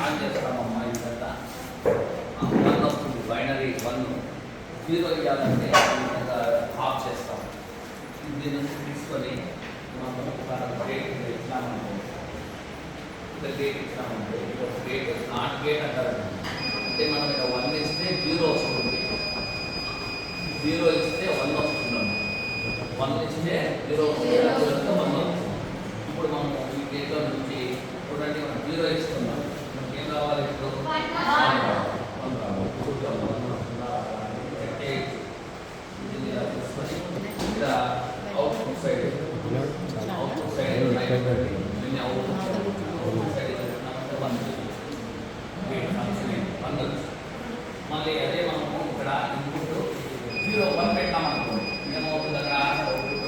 On చేస్తామమ్మా ఇదంతా one వస్తుంది binary 1 0 ఇవ్వాలంటే ఆఫ్ చేస్తాం. దీని నుంచి తీసుకొని మనం గేట్ ఇచ్చినామనుకో, ఇక్కడ గేట్ ఇచ్చినామంటే ఇక్కడ గేట్ నాట్ గేట్ అంటారు. అంటే మనం ఇక్కడ 1 ఇస్తే 0 వస్తుంది, 0 ఇస్తే 1 వస్తున్నాము, 1 ఇస్తే 0 వస్తుంది, 1 వస్తుంది. ఇప్పుడు మనం ఈ గేట్లో నుంచి చూడండి మనం 0 ఇస్తున్నాం, మనకి ఏం కావాలి ఇప్పుడు ఇక్కడ అవుట్పుట్ సైడ్ మళ్ళీ అదే మనము ఇక్కడ ఇన్పుట్ 0 1 పెట్టామనుకోండి ఏమవుతుంది అక్కడ అవుట్పుట్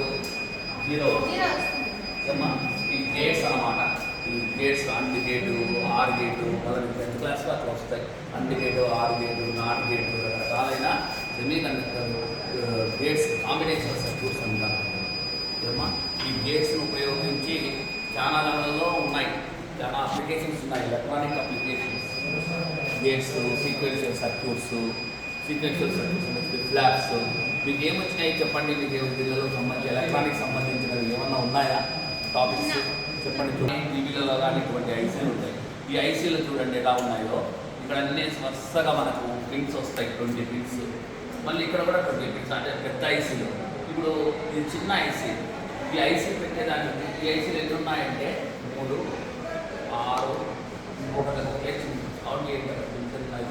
0. ఈ గేట్స్ అన్నమాట, ఈ gates and gate or gate మొదలు 10th క్లాస్లో అట్లా వస్తాయి. And gate or gate not gate రకరకాలైన semiconductor gates combination circuits అంటారు. ఈ గేట్స్ను ఉపయోగించి చాలా దానిలో ఉన్నాయి, చాలా అప్లికేషన్స్ ఉన్నాయి, electronic applications. Gates, sequential circuits flip flops. మీకు ఏమొచ్చినాయి చెప్పండి, మీకు దీనిలో సంబంధించి ఎలక్ట్రానిక్ సంబంధించినవి ఏమన్నా ఉన్నాయా టాపిక్స్ చెప్పండి. టీవీలలో కానీ ఇటువంటి ఐసీలు ఉంటాయి. ఈ ఐసీలు చూడండి ఎలా ఉన్నాయో, ఇక్కడ అన్నీ వరుసగా మనకు పిన్స్ వస్తాయి, 20 పిన్స్. మళ్ళీ ఇక్కడ కూడా 20 పిన్స్, అంటే పెద్ద ఐసీలు. ఇప్పుడు ఇది చిన్న ఐసీ, ఈ ఐసీ పెట్టేదానికి ఈ ఐసీలు ఎన్ని ఉన్నాయంటే 3, 6, ఇంకొకటి కౌంట్ చేయండి,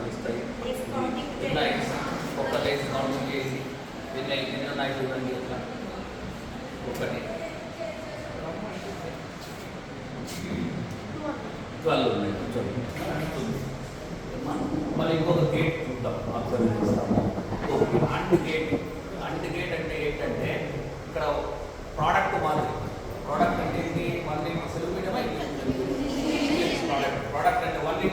వస్తాయి. చిన్న ఐసీ ఒక్క ఐసీ కౌంట్ చేసి ఎన్ని ఉన్నాయి చూడండి. ఇట్లా 1, 12